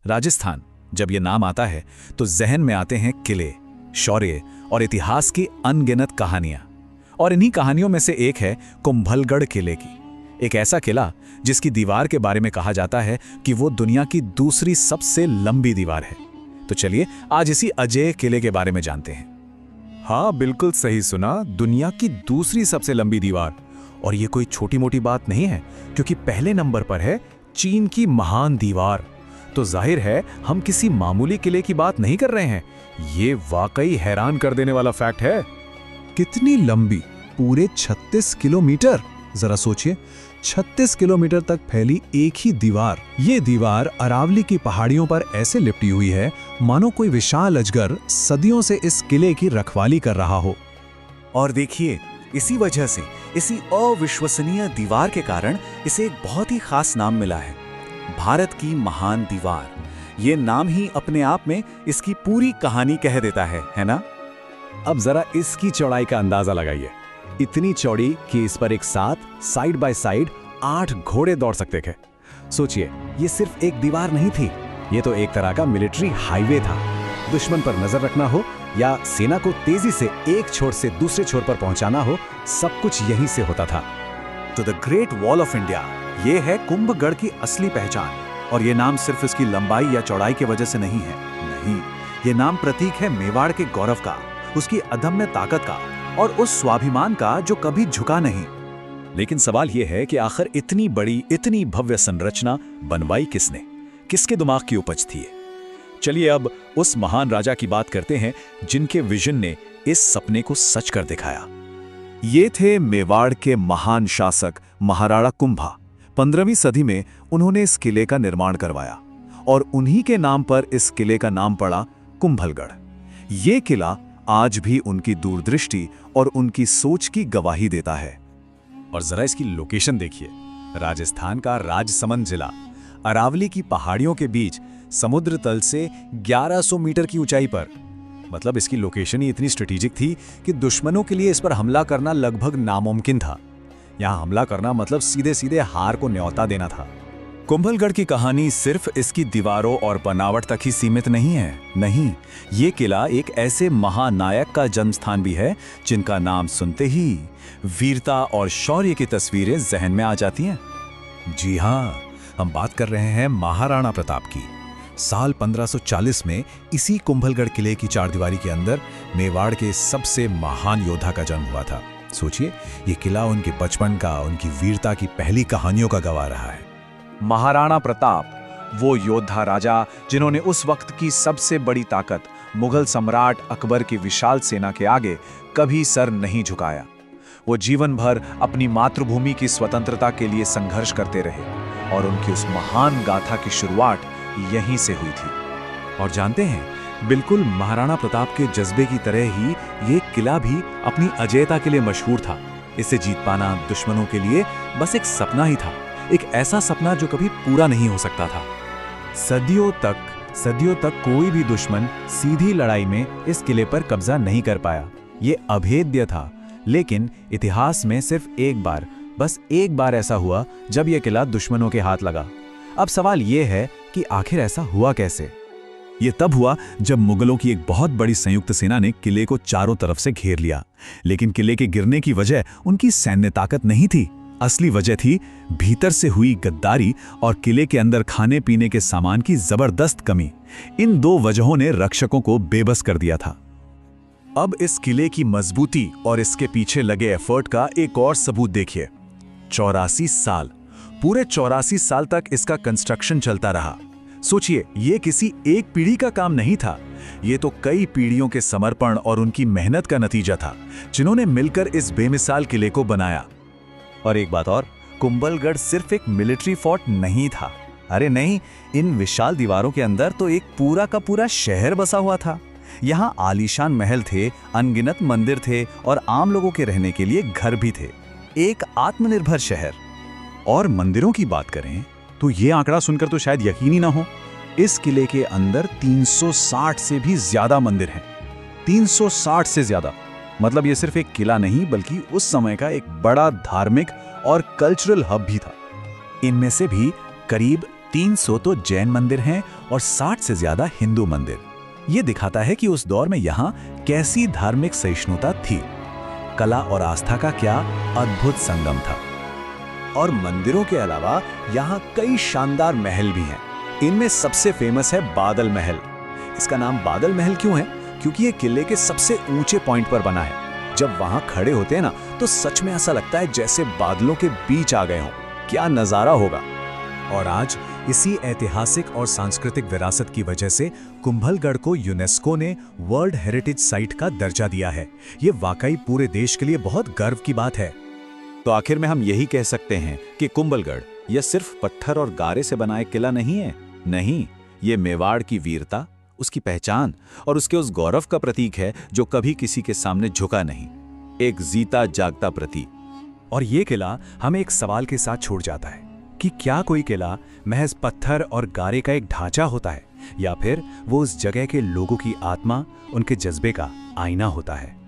राजस्थान जब ये नाम आता है तो जहन में आते हैं किले, शौर्य और इतिहास की अनगिनत कहानियां। और इन्हीं कहानियों में से एक है कुंभलगढ़ किले की। एक ऐसा किला जिसकी दीवार के बारे में कहा जाता है कि वो दुनिया की दूसरी सबसे लंबी दीवार है। तो चलिए आज इसी अजेय किले के बारे में जानते हैं। हाँ, बिल्कुल सही सुना, दुनिया की दूसरी सबसे लंबी दीवार। और ये कोई छोटी मोटी बात नहीं है, क्योंकि पहले नंबर पर है चीन की महान दीवार। तो जाहिर है हम किसी मामूली किले की बात नहीं कर रहे हैं। ये वाकई हैरान कर देने वाला फैक्ट है। कितनी लंबी? पूरे 36 किलोमीटर। जरा सोचिए, 36 किलोमीटर तक फैली एक ही दीवार। ये दीवार अरावली की पहाड़ियों पर ऐसे लिपटी हुई है मानो कोई विशाल अजगर सदियों से इस किले की रखवाली कर रहा हो। और देखिए, इसी वजह से, इसी अविश्वसनीय दीवार के कारण इसे एक बहुत ही खास नाम मिला है, भारत की महान दीवार। ये नाम ही अपने आप में इसकी पूरी कहानी कह देता है ना? अब जरा इसकी चौड़ाई का अंदाजा लगाइए। इतनी चौड़ी कि इस पर एक साथ साइड बाय साइड 8 घोड़े दौड़ सकते थे। सोचिए, ये सिर्फ एक दीवार नहीं थी, ये तो एक तरह का मिलिट्री हाईवे था। दुश्मन पर नजर रखना हो या सेना को तेजी से एक छोर से दूसरे छोर पर पहुंचाना हो, सब कुछ यहीं से होता था। तो the great wall of India, ये है कुंभगढ़ की असली पहचान। और ये नाम सिर्फ इसकी लंबाई या चौड़ाई की वजह से नहीं है। नहीं, ये नाम प्रतीक है मेवाड़ के गौरव का, उसकी अदम्य ताकत का और उस स्वाभिमान का जो कभी झुका नहीं। लेकिन सवाल यह है कि आखिर इतनी बड़ी, इतनी भव्य संरचना बनवाई किसने? किसके दिमाग की उपज थी? चलिए अब उस महान राजा की बात करते हैं जिनके विजन ने इस सपने को सच कर दिखाया। ये थे मेवाड़ के महान शासक महाराणा कुंभा। 15वीं सदी में उन्होंने इस किले का निर्माण करवाया और उन्हीं के नाम पर इस किले का नाम पड़ा कुंभलगढ़। ये किला आज भी उनकी दूरदृष्टि और उनकी सोच की गवाही देता है। और जरा इसकी लोकेशन देखिए, राजस्थान का राजसमंद जिला, अरावली की पहाड़ियों के बीच, समुद्र तल से 1100 मीटर की ऊंचाई पर। मतलब इसकी लोकेशन ही इतनी स्ट्रेटेजिक थी कि दुश्मनों के लिए इस पर हमला करना लगभग नामुमकिन था। यहां हमला करना मतलब सीधे सीधे हार को न्योता देना था। कुंभलगढ़ की कहानी सिर्फ इसकी दीवारों और बनावट तक ही सीमित नहीं है। नहीं, ये किला एक ऐसे महानायक का जन्मस्थान भी है जिनका नाम सुनते ही वीरता और शौर्य की तस्वीरें जहन में आ जाती हैं। जी हाँ, हम बात कर रहे हैं महाराणा प्रताप की। साल 1540 में इसी कुंभलगढ़ किले की चारदीवारी के अंदर मेवाड़ के सबसे महान योद्धा का जन्म हुआ था। सोचिए, ये किला उनके बचपन का, उनकी वीरता की पहली कहानियों का गवाह रहा है। महाराणा प्रताप, वो योद्धा राजा जिन्होंने उस वक्त की सबसे बड़ी ताकत मुगल सम्राट अकबर की विशाल सेना के आगे कभी सर नहीं झुकाया। वो जीवन भर अपनी मातृभूमि की स्वतंत्रता के लिए संघर्ष करते रहे और उनकी उस महान गाथा की शुरुआत यहीं से हुई थी। और जानते हैं, बिल्कुल महाराणा प्रताप के जज्बे की तरह ही ये किला भी अपनी अजेयता के लिए मशहूर था। इसे जीत पाना दुश्मनों के लिए बस एक सपना ही था, एक ऐसा सपना जो कभी पूरा नहीं हो सकता था। सदियों तक कोई भी दुश्मन सीधी लड़ाई में इस किले पर कब्जा नहीं कर पाया। ये अभेद्य था। लेकिन इतिहास में सिर्फ एक बार, बस एक बार ऐसा हुआ जब यह किला दुश्मनों के हाथ लगा। अब सवाल यह है कि आखिर ऐसा हुआ कैसे? ये तब हुआ जब मुगलों की एक बहुत बड़ी संयुक्त सेना ने किले को चारों तरफ से घेर लिया। लेकिन किले के गिरने की वजह उनकी सैन्य ताकत नहीं थी। असली वजह थी भीतर से हुई गद्दारी और किले के अंदर खाने पीने के सामान की जबरदस्त कमी। इन दो वजहों ने रक्षकों को बेबस कर दिया था। अब इस किले की मजबूती और इसके पीछे लगे एफर्ट का एक और सबूत देखिए। 84 साल, पूरे 84 साल तक इसका कंस्ट्रक्शन चलता रहा। सोचिए, ये किसी एक पीढ़ी का काम नहीं था, ये तो कई पीढ़ियों के समर्पण और उनकी मेहनत का नतीजा था, जिन्होंने मिलकर इस बेमिसाल किले को बनाया। और एक बात और, कुंभलगढ़ सिर्फ एक मिलिट्री फोर्ट नहीं था। अरे नहीं, इन विशाल दीवारों के अंदर तो एक पूरा का पूरा शहर बसा हुआ था। यहाँ आलीशान महल थे, अनगिनत मंदिर थे और आम लोगों के रहने के लिए घर भी थे। एक आत्मनिर्भर शहर। और मंदिरों की बात करें तो ये आंकड़ा सुनकर तो शायद यकीन ही ना हो, इस किले के अंदर 360 से भी ज्यादा मंदिर हैं। 360 से ज्यादा। मतलब ये सिर्फ एक किला नहीं बल्कि उस समय का एक बड़ा धार्मिक और कल्चरल हब भी था। इनमें से भी करीब 300 तो जैन मंदिर हैं और 60 से ज्यादा हिंदू मंदिर। ये दिखाता है कि उस दौर में यहाँ कैसी धार्मिक सहिष्णुता थी। कला और आस्था का क्या अद्भुत संगम था। और मंदिरों के अलावा यहाँ कई शानदार महल भी हैं। इनमें सबसे फेमस है बादल महल। इसका नाम बादल महल क्यों है? क्योंकि ये किले के सबसे ऊंचे पॉइंट पर बना है। जब वहां खड़े होते हैं ना, तो सच में ऐसा लगता है जैसे बादलों के बीच आ गए हों। क्या नजारा होगा। और आज इसी ऐतिहासिक और सांस्कृतिक विरासत की वजह से कुंभलगढ़ को यूनेस्को ने वर्ल्ड हेरिटेज साइट का दर्जा दिया है। ये वाकई पूरे देश के लिए बहुत गर्व की बात है। तो आखिर में हम यही कह सकते हैं कि कुंभलगढ़ यह सिर्फ पत्थर और गारे से बना एक किला नहीं है। नहीं, ये मेवाड़ की वीरता, उसकी पहचान और उसके उस गौरव का प्रतीक है जो कभी किसी के सामने झुका नहीं। एक जीता जागता प्रतीक। और ये किला हमें एक सवाल के साथ छोड़ जाता है कि क्या कोई किला महज पत्थर और गारे का एक ढांचा होता है, या फिर वो उस जगह के लोगों की आत्मा, उनके जज्बे का आईना होता है।